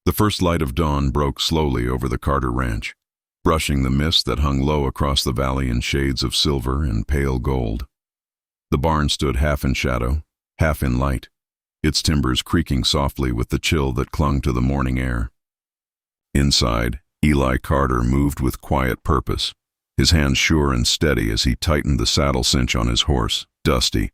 The first light of dawn broke slowly over the Carter ranch, brushing the mist that hung low across the valley in shades of silver and pale gold. The barn stood half in shadow, half in light, its timbers creaking softly with the chill that clung to the morning air. Inside, Eli Carter moved with quiet purpose, his hands sure and steady as he tightened the saddle cinch on his horse, Dusty.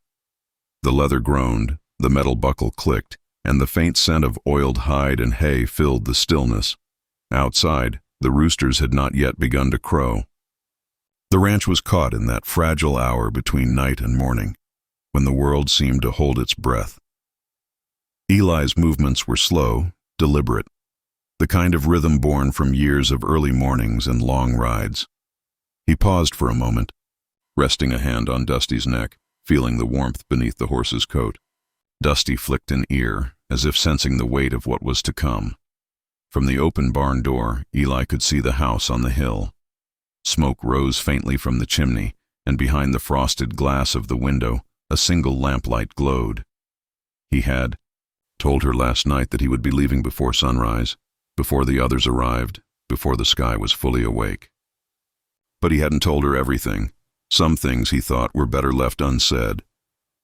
The leather groaned, the metal buckle clicked, and the faint scent of oiled hide and hay filled the stillness. Outside, the roosters had not yet begun to crow. The ranch was caught in that fragile hour between night and morning, when the world seemed to hold its breath. Eli's movements were slow, deliberate, the kind of rhythm born from years of early mornings and long rides. He paused for a moment, resting a hand on Dusty's neck, feeling the warmth beneath the horse's coat. Dusty flicked an ear, as if sensing the weight of what was to come. From the open barn door, Eli could see the house on the hill. Smoke rose faintly from the chimney, and behind the frosted glass of the window, a single lamplight glowed. He had told her last night that he would be leaving before sunrise, before the others arrived, before the sky was fully awake. But he hadn't told her everything. Some things, he thought, were better left unsaid.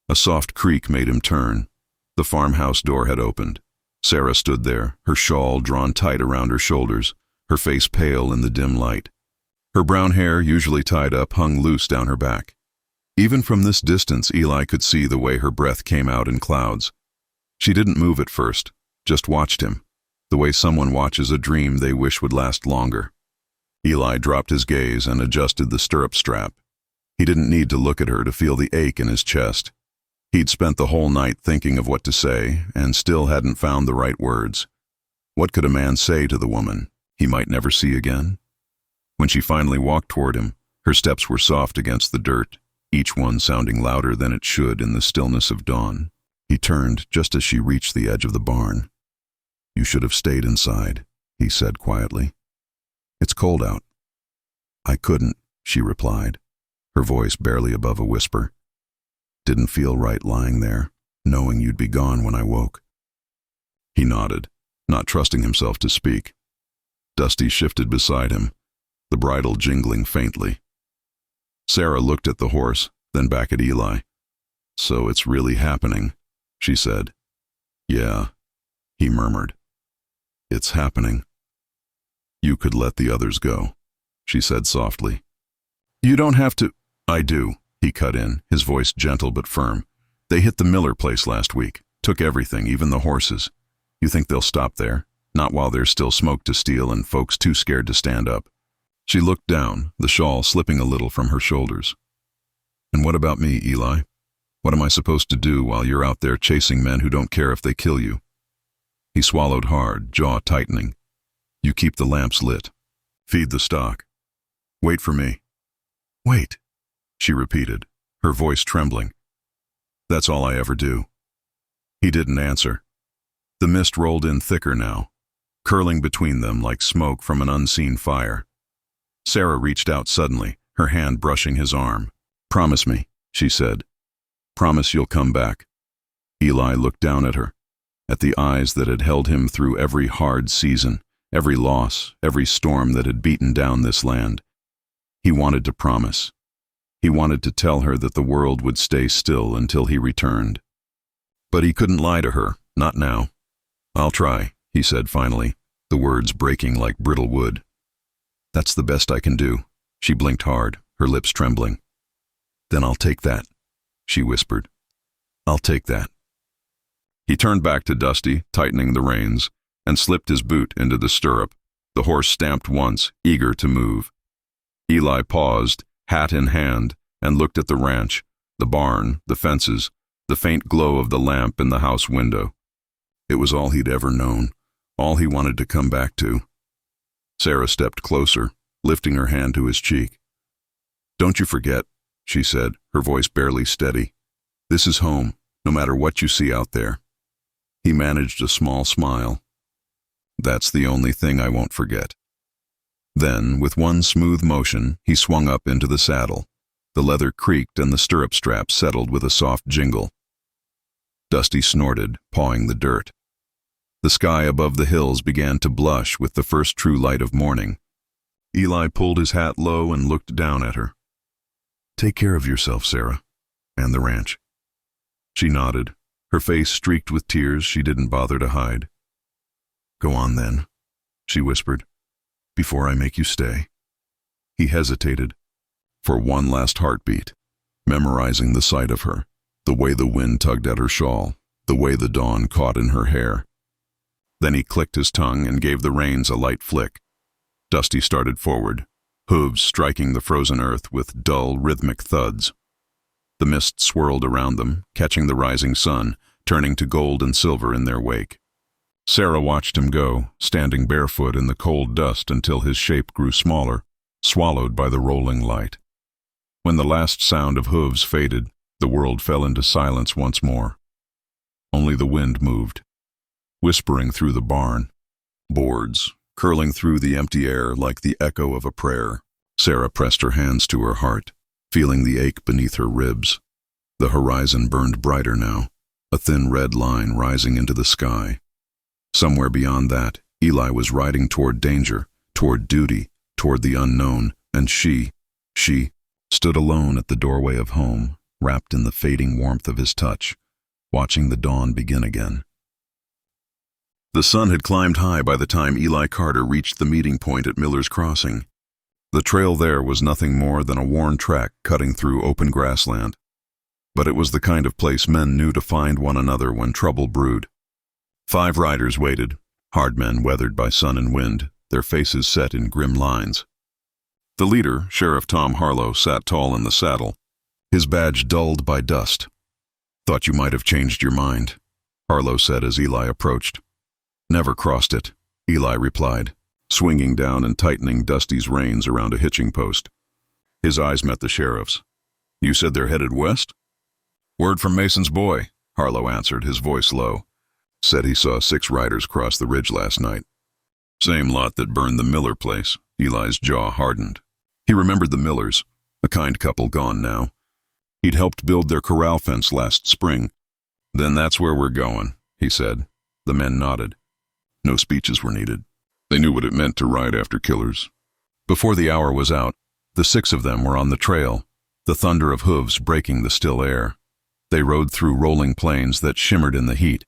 A soft creak made him turn. The farmhouse door had opened. Sarah stood there, her shawl drawn tight around her shoulders, her face pale in the dim light. Her brown hair, usually tied up, hung loose down her back. Even from this distance, Eli could see the way her breath came out in clouds. She didn't move at first, just watched him, the way someone watches a dream they wish would last longer. Eli dropped his gaze and adjusted the stirrup strap. He didn't need to look at her to feel the ache in his chest. He'd spent the whole night thinking of what to say, and still hadn't found the right words. What could a man say to the woman he might never see again? When she finally walked toward him, her steps were soft against the dirt, each one sounding louder than it should in the stillness of dawn. He turned just as she reached the edge of the barn. "You should have stayed inside," he said quietly. "It's cold out." "I couldn't," she replied, her voice barely above a whisper. "Didn't feel right lying there, knowing you'd be gone when I woke." He nodded, not trusting himself to speak. Dusty shifted beside him, the bridle jingling faintly. Sarah looked at the horse, then back at Eli. "So it's really happening," she said. "Yeah," he murmured. "It's happening." "You could let the others go," she said softly. "You don't have to—" "I do," he cut in, his voice gentle but firm. "They hit the Miller place last week, took everything, even the horses. You think they'll stop there? Not while there's still smoke to steal and folks too scared to stand up." She looked down, the shawl slipping a little from her shoulders. "And what about me, Eli? What am I supposed to do while you're out there chasing men who don't care if they kill you?" He swallowed hard, jaw tightening. "You keep the lamps lit. Feed the stock. Wait for me." "Wait," she repeated, her voice trembling. "That's all I ever do." He didn't answer. The mist rolled in thicker now, curling between them like smoke from an unseen fire. Sarah reached out suddenly, her hand brushing his arm. "Promise me," she said. "Promise you'll come back." Eli looked down at her, at the eyes that had held him through every hard season, every loss, every storm that had beaten down this land. He wanted to promise. He wanted to tell her that the world would stay still until he returned. But he couldn't lie to her, not now. "I'll try," he said finally, the words breaking like brittle wood. "That's the best I can do." She blinked hard, her lips trembling. "Then I'll take that," she whispered. "I'll take that." He turned back to Dusty, tightening the reins, and slipped his boot into the stirrup. The horse stamped once, eager to move. Eli paused, hat in hand, and looked at the ranch, the barn, the fences, the faint glow of the lamp in the house window. It was all he'd ever known, all he wanted to come back to. Sarah stepped closer, lifting her hand to his cheek. "Don't you forget," she said, her voice barely steady. "This is home, no matter what you see out there." He managed a small smile. "That's the only thing I won't forget." Then, with one smooth motion, he swung up into the saddle. The leather creaked and the stirrup strap settled with a soft jingle. Dusty snorted, pawing the dirt. The sky above the hills began to blush with the first true light of morning. Eli pulled his hat low and looked down at her. "Take care of yourself, Sarah, and the ranch." She nodded, her face streaked with tears she didn't bother to hide. "Go on then," she whispered, "before I make you stay." He hesitated, for one last heartbeat, memorizing the sight of her, the way the wind tugged at her shawl, the way the dawn caught in her hair. Then he clicked his tongue and gave the reins a light flick. Dusty started forward, hooves striking the frozen earth with dull, rhythmic thuds. The mist swirled around them, catching the rising sun, turning to gold and silver in their wake. Sarah watched him go, standing barefoot in the cold dust until his shape grew smaller, swallowed by the rolling light. When the last sound of hooves faded, the world fell into silence once more. Only the wind moved, whispering through the barn, boards curling through the empty air like the echo of a prayer. Sarah pressed her hands to her heart, feeling the ache beneath her ribs. The horizon burned brighter now, a thin red line rising into the sky. Somewhere beyond that, Eli was riding toward danger, toward duty, toward the unknown, and she stood alone at the doorway of home, wrapped in the fading warmth of his touch, watching the dawn begin again. The sun had climbed high by the time Eli Carter reached the meeting point at Miller's Crossing. The trail there was nothing more than a worn track cutting through open grassland. But it was the kind of place men knew to find one another when trouble brewed. 5 riders waited, hard men weathered by sun and wind, their faces set in grim lines. The leader, Sheriff Tom Harlow, sat tall in the saddle, his badge dulled by dust. "Thought you might have changed your mind," Harlow said as Eli approached. "Never crossed it," Eli replied, swinging down and tightening Dusty's reins around a hitching post. His eyes met the sheriff's. "You said they're headed west?" "Word from Mason's boy," Harlow answered, his voice low. "Said he saw 6 riders cross the ridge last night." "Same lot that burned the Miller place." Eli's jaw hardened. He remembered the Millers, a kind couple gone now. He'd helped build their corral fence last spring. "Then that's where we're going," he said. The men nodded. No speeches were needed. They knew what it meant to ride after killers. Before the hour was out, the 6 of them were on the trail, the thunder of hooves breaking the still air. They rode through rolling plains that shimmered in the heat.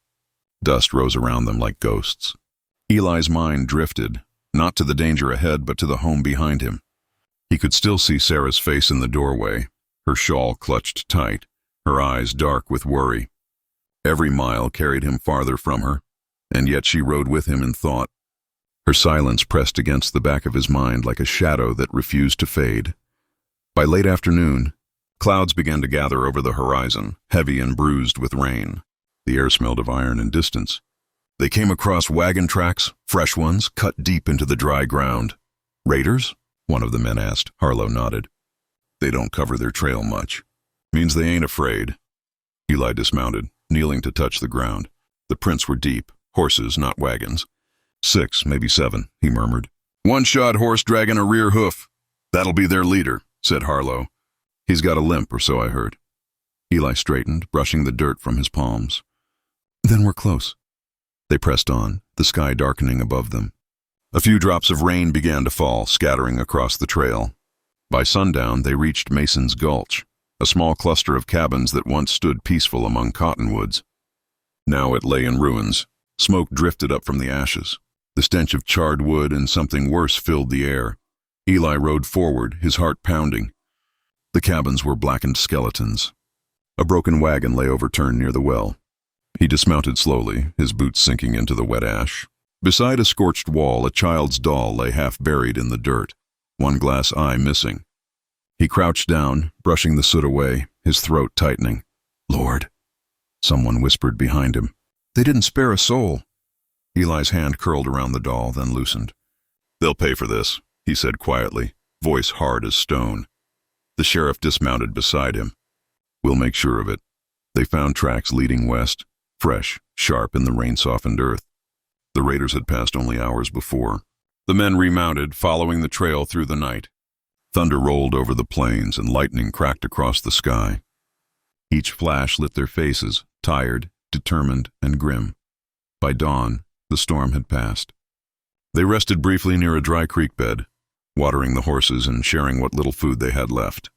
Dust rose around them like ghosts. Eli's mind drifted, not to the danger ahead but to the home behind him. He could still see Sarah's face in the doorway, her shawl clutched tight, her eyes dark with worry. Every mile carried him farther from her, and yet she rode with him in thought. Her silence pressed against the back of his mind like a shadow that refused to fade. By late afternoon, clouds began to gather over the horizon, heavy and bruised with rain. The air smelled of iron and distance. They came across wagon tracks, fresh ones, cut deep into the dry ground. "Raiders?" one of the men asked. Harlow nodded. "They don't cover their trail much. Means they ain't afraid." Eli dismounted, kneeling to touch the ground. The prints were deep, horses, not wagons. 6, maybe 7, he murmured. "One-shod horse dragging a rear hoof. That'll be their leader," said Harlow. "He's got a limp, or so I heard." Eli straightened, brushing the dirt from his palms. "Then we're close." They pressed on, the sky darkening above them. A few drops of rain began to fall, scattering across the trail. By sundown, they reached Mason's Gulch, a small cluster of cabins that once stood peaceful among cottonwoods. Now it lay in ruins. Smoke drifted up from the ashes. The stench of charred wood and something worse filled the air. Eli rode forward, his heart pounding. The cabins were blackened skeletons. A broken wagon lay overturned near the well. He dismounted slowly, his boots sinking into the wet ash. Beside a scorched wall, a child's doll lay half buried in the dirt, one glass eye missing. He crouched down, brushing the soot away, his throat tightening. "Lord," someone whispered behind him. "They didn't spare a soul." Eli's hand curled around the doll, then loosened. "They'll pay for this," he said quietly, voice hard as stone. The sheriff dismounted beside him. "We'll make sure of it." They found tracks leading west, fresh, sharp in the rain-softened earth. The raiders had passed only hours before. The men remounted, following the trail through the night. Thunder rolled over the plains and lightning cracked across the sky. Each flash lit their faces, tired, determined, and grim. By dawn, The storm had passed. They rested briefly near a dry creek bed, watering the horses and sharing what little food they had left.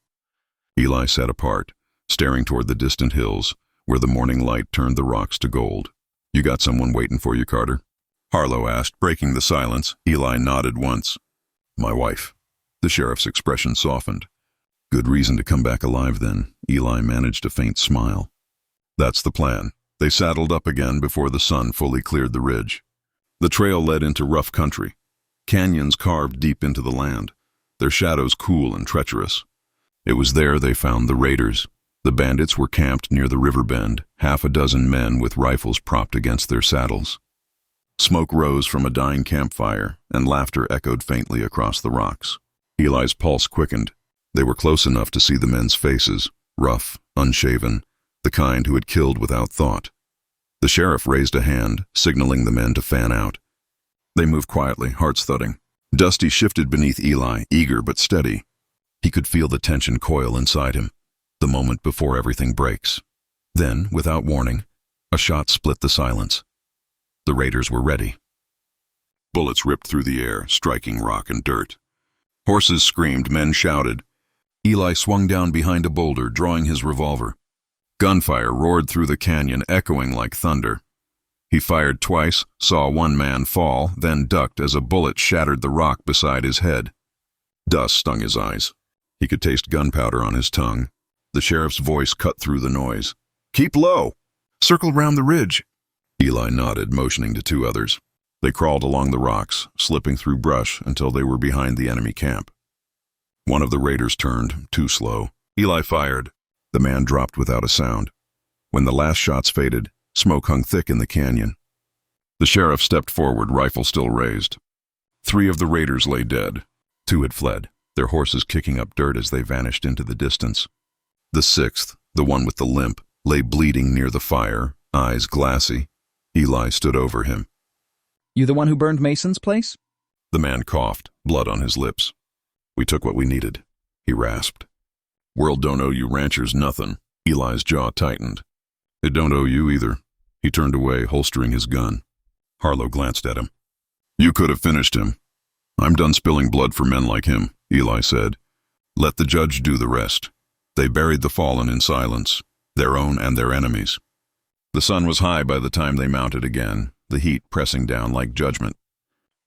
Eli sat apart, staring toward the distant hills, where the morning light turned the rocks to gold. "You got someone waiting for you, Carter?" Harlow asked, breaking the silence. Eli nodded once. "My wife." The sheriff's expression softened. "Good reason to come back alive, then." Eli managed a faint smile. "That's the plan." They saddled up again before the sun fully cleared the ridge. The trail led into rough country, canyons carved deep into the land, their shadows cool and treacherous. It was there they found the raiders. The bandits were camped near the river bend, half a dozen men with rifles propped against their saddles. Smoke rose from a dying campfire, and laughter echoed faintly across the rocks. Eli's pulse quickened. They were close enough to see the men's faces, rough, unshaven, the kind who had killed without thought. The sheriff raised a hand, signaling the men to fan out. They moved quietly, hearts thudding. Dusty shifted beneath Eli, eager but steady. He could feel the tension coil inside him, the moment before everything breaks. Then, without warning, a shot split the silence. The raiders were ready. Bullets ripped through the air, striking rock and dirt. Horses screamed, men shouted. Eli swung down behind a boulder, drawing his revolver. Gunfire roared through the canyon, echoing like thunder. He fired twice, saw one man fall, then ducked as a bullet shattered the rock beside his head. Dust stung his eyes. He could taste gunpowder on his tongue. The sheriff's voice cut through the noise. "Keep low! Circle round the ridge!" Eli nodded, motioning to two others. They crawled along the rocks, slipping through brush until they were behind the enemy camp. One of the raiders turned, too slow. Eli fired. The man dropped without a sound. When the last shots faded, smoke hung thick in the canyon. The sheriff stepped forward, rifle still raised. 3 of the raiders lay dead. 2 had fled, their horses kicking up dirt as they vanished into the distance. The 6th, the one with the limp, lay bleeding near the fire, eyes glassy. Eli stood over him. "You the one who burned Mason's place?" The man coughed, blood on his lips. "We took what we needed," he rasped. "World don't owe you ranchers nothing." Eli's jaw tightened. "It don't owe you either." He turned away, holstering his gun. Harlow glanced at him. "You could have finished him." "I'm done spilling blood for men like him," Eli said. "Let the judge do the rest." They buried the fallen in silence, their own and their enemies. The sun was high by the time they mounted again, the heat pressing down like judgment.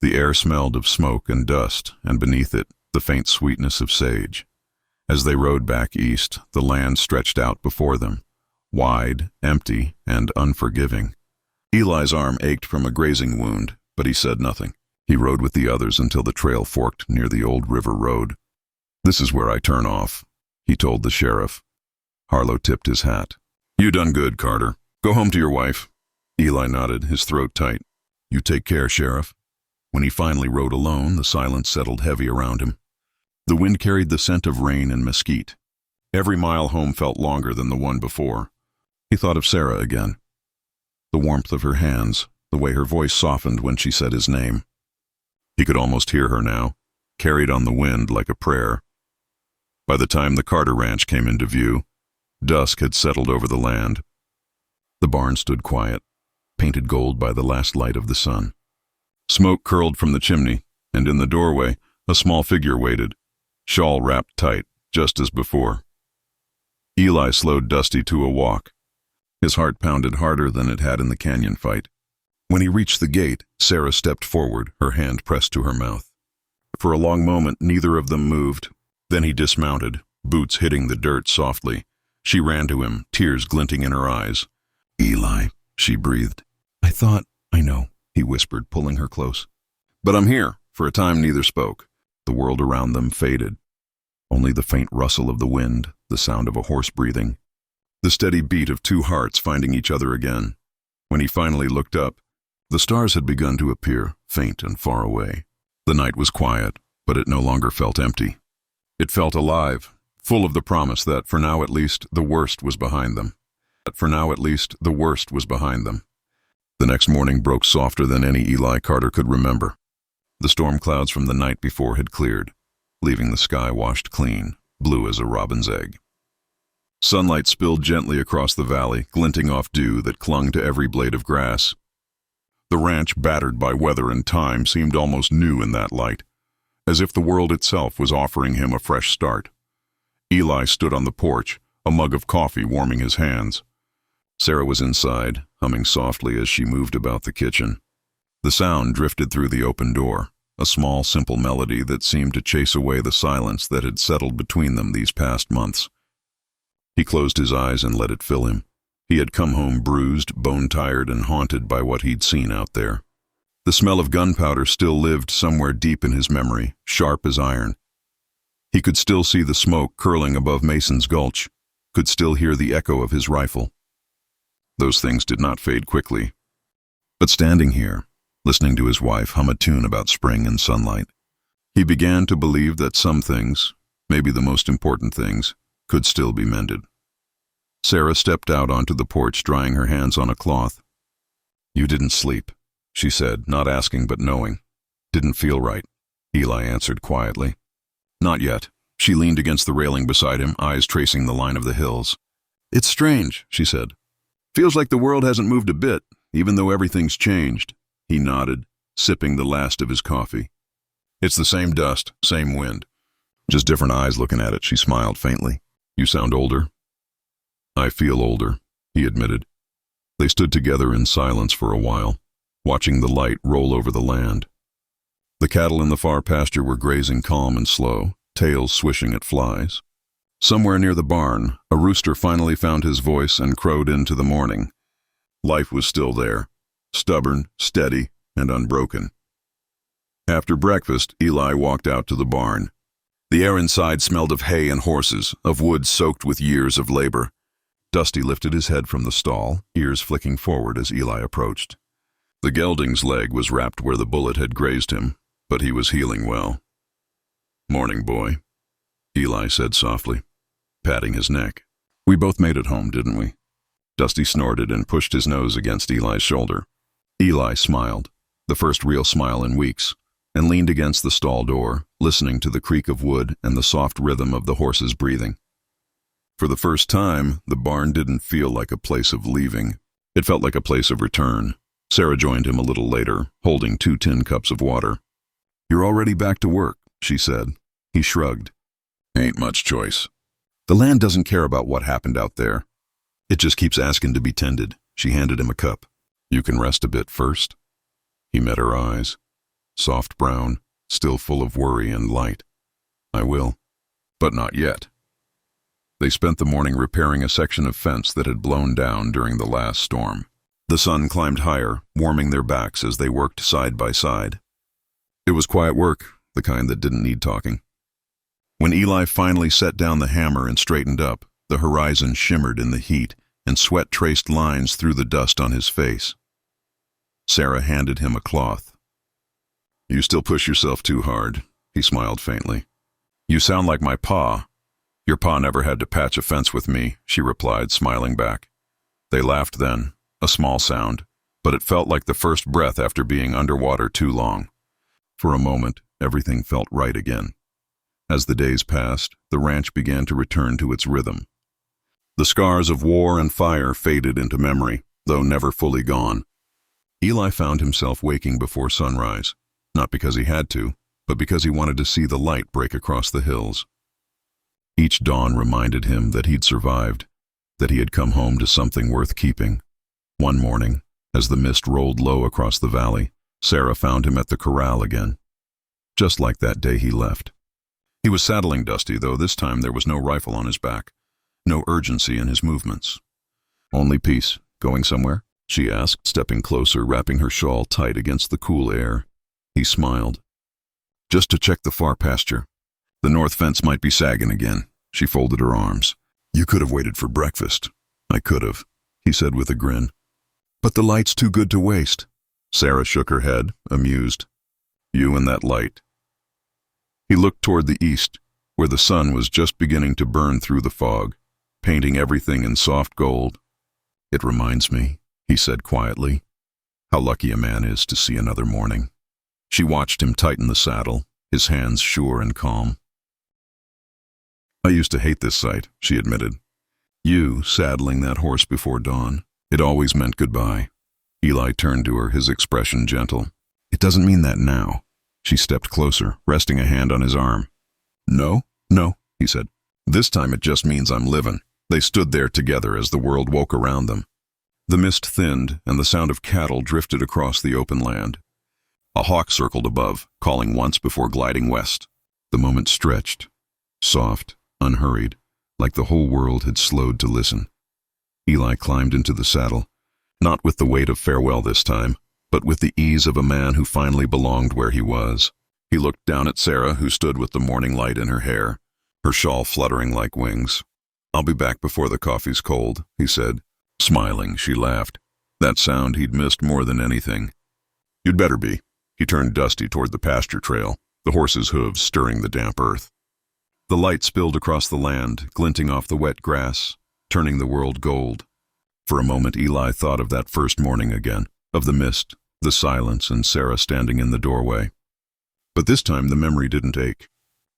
The air smelled of smoke and dust, and beneath it, the faint sweetness of sage. As they rode back east, the land stretched out before them, wide, empty, and unforgiving. Eli's arm ached from a grazing wound, but he said nothing. He rode with the others until the trail forked near the old river road. "This is where I turn off," he told the sheriff. Harlow tipped his hat. "You done good, Carter. Go home to your wife." Eli nodded, his throat tight. "You take care, Sheriff." When he finally rode alone, the silence settled heavy around him. The wind carried the scent of rain and mesquite. Every mile home felt longer than the one before. He thought of Sarah again. The warmth of her hands, the way her voice softened when she said his name. He could almost hear her now, carried on the wind like a prayer. By the time the Carter Ranch came into view, dusk had settled over the land. The barn stood quiet, painted gold by the last light of the sun. Smoke curled from the chimney, and in the doorway, a small figure waited, shawl wrapped tight, just as before. Eli slowed Dusty to a walk. His heart pounded harder than it had in the canyon fight. When he reached the gate, Sarah stepped forward, her hand pressed to her mouth. For a long moment, neither of them moved. Then he dismounted, boots hitting the dirt softly. She ran to him, tears glinting in her eyes. "Eli," she breathed. I know," he whispered, pulling her close. "But I'm here." For a time, neither spoke. The world around them faded. Only the faint rustle of the wind, the sound of a horse breathing, the steady beat of 2 hearts finding each other again. When he finally looked up, the stars had begun to appear, faint and far away. The night was quiet, but it no longer felt empty. It felt alive, full of the promise that, for now at least, the worst was behind them. The next morning broke softer than any Eli Carter could remember. The storm clouds from the night before had cleared, leaving the sky washed clean, blue as a robin's egg. Sunlight spilled gently across the valley, glinting off dew that clung to every blade of grass. The ranch, battered by weather and time, seemed almost new in that light, as if the world itself was offering him a fresh start. Eli stood on the porch, a mug of coffee warming his hands. Sarah was inside, humming softly as she moved about the kitchen. The sound drifted through the open door, a small, simple melody that seemed to chase away the silence that had settled between them these past months. He closed his eyes and let it fill him. He had come home bruised, bone-tired, and haunted by what he'd seen out there. The smell of gunpowder still lived somewhere deep in his memory, sharp as iron. He could still see the smoke curling above Mason's Gulch, could still hear the echo of his rifle. Those things did not fade quickly. But standing here, listening to his wife hum a tune about spring and sunlight, he began to believe that some things, maybe the most important things, could still be mended. Sarah stepped out onto the porch, drying her hands on a cloth. "You didn't sleep," she said, not asking but knowing. "Didn't feel right," Eli answered quietly. "Not yet." She leaned against the railing beside him, eyes tracing the line of the hills. "It's strange," she said. "Feels like the world hasn't moved a bit, even though everything's changed." He nodded, sipping the last of his coffee. "It's the same dust, same wind. Just different eyes looking at it," she smiled faintly. "You sound older." "I feel older," he admitted. They stood together in silence for a while, watching the light roll over the land. The cattle in the far pasture were grazing calm and slow, tails swishing at flies. Somewhere near the barn, a rooster finally found his voice and crowed into the morning. Life was still there, stubborn, steady, and unbroken. After breakfast, Eli walked out to the barn. The air inside smelled of hay and horses, of wood soaked with years of labor. Dusty lifted his head from the stall, ears flicking forward as Eli approached. The gelding's leg was wrapped where the bullet had grazed him, but he was healing well. "Morning, boy," Eli said softly, patting his neck. "We both made it home, didn't we?" Dusty snorted and pushed his nose against Eli's shoulder. Eli smiled, the first real smile in weeks, and leaned against the stall door, listening to the creak of wood and the soft rhythm of the horse's breathing. For the first time, the barn didn't feel like a place of leaving. It felt like a place of return. Sarah joined him a little later, holding 2 tin cups of water. "You're already back to work," she said. He shrugged. "Ain't much choice. The land doesn't care about what happened out there. It just keeps asking to be tended." She handed him a cup. "You can rest a bit first." He met her eyes, soft brown, still full of worry and light. "I will, but not yet." They spent the morning repairing a section of fence that had blown down during the last storm. The sun climbed higher, warming their backs as they worked side by side. It was quiet work, the kind that didn't need talking. When Eli finally set down the hammer and straightened up, the horizon shimmered in the heat, and sweat traced lines through the dust on his face. Sarah handed him a cloth. "You still push yourself too hard," he smiled faintly. "You sound like my pa." "Your pa never had to patch a fence with me," she replied, smiling back. They laughed then, a small sound, but it felt like the first breath after being underwater too long. For a moment, everything felt right again. As the days passed, the ranch began to return to its rhythm. The scars of war and fire faded into memory, though never fully gone. Eli found himself waking before sunrise, not because he had to, but because he wanted to see the light break across the hills. Each dawn reminded him that he'd survived, that he had come home to something worth keeping. One morning, as the mist rolled low across the valley, Sarah found him at the corral again. Just like that day he left. He was saddling Dusty, though this time there was no rifle on his back, no urgency in his movements. "Only peace. Going somewhere?" she asked, stepping closer, wrapping her shawl tight against the cool air. He smiled. "Just to check the far pasture. The north fence might be sagging again." She folded her arms. "You could have waited for breakfast." "I could have," he said with a grin. "But the light's too good to waste." Sarah shook her head, amused. "You and that light." He looked toward the east, where the sun was just beginning to burn through the fog, painting everything in soft gold. "It reminds me," he said quietly, "how lucky a man is to see another morning." She watched him tighten the saddle, his hands sure and calm. "I used to hate this sight," she admitted. "You saddling that horse before dawn. It always meant goodbye." Eli turned to her, his expression gentle. It doesn't mean that now. She stepped closer, resting a hand on his arm. No, he said. This time it just means I'm living. They stood there together as the world woke around them. The mist thinned, and the sound of cattle drifted across the open land. A hawk circled above, calling once before gliding west. The moment stretched, soft, unhurried, like the whole world had slowed to listen. Eli climbed into the saddle, not with the weight of farewell this time, but with the ease of a man who finally belonged where he was. He looked down at Sarah, who stood with the morning light in her hair, her shawl fluttering like wings. I'll be back before the coffee's cold, he said. Smiling, she laughed. That sound he'd missed more than anything. You'd better be. He turned Dusty toward the pasture trail, the horse's hooves stirring the damp earth. The light spilled across the land, glinting off the wet grass, turning the world gold. For a moment Eli thought of that first morning again, of the mist, the silence, and Sarah standing in the doorway. But this time the memory didn't ache.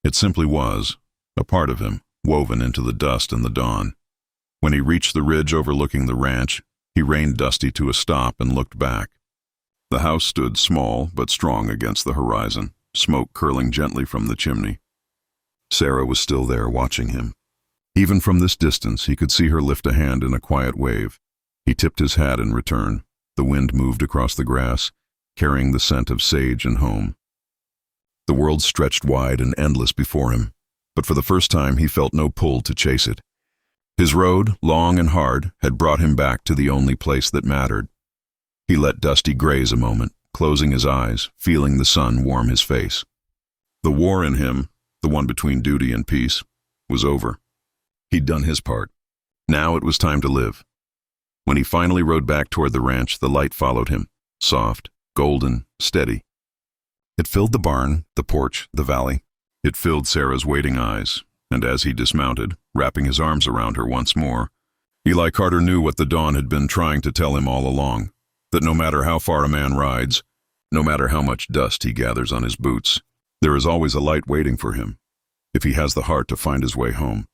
It simply was, a part of him, woven into the dust and the dawn. When he reached the ridge overlooking the ranch, he reined Dusty to a stop and looked back. The house stood small but strong against the horizon, smoke curling gently from the chimney. Sarah was still there watching him. Even from this distance he could see her lift a hand in a quiet wave. He tipped his hat in return. The wind moved across the grass, carrying the scent of sage and home. The world stretched wide and endless before him, but for the first time he felt no pull to chase it. His road, long and hard, had brought him back to the only place that mattered. He let Dusty graze a moment, closing his eyes, feeling the sun warm his face. The war in him, the one between duty and peace, was over. He'd done his part. Now it was time to live. When he finally rode back toward the ranch, the light followed him, soft, golden, steady. It filled the barn, the porch, the valley. It filled Sarah's waiting eyes, and as he dismounted, wrapping his arms around her once more, Eli Carter knew what the dawn had been trying to tell him all along, that no matter how far a man rides, no matter how much dust he gathers on his boots, there is always a light waiting for him, if he has the heart to find his way home.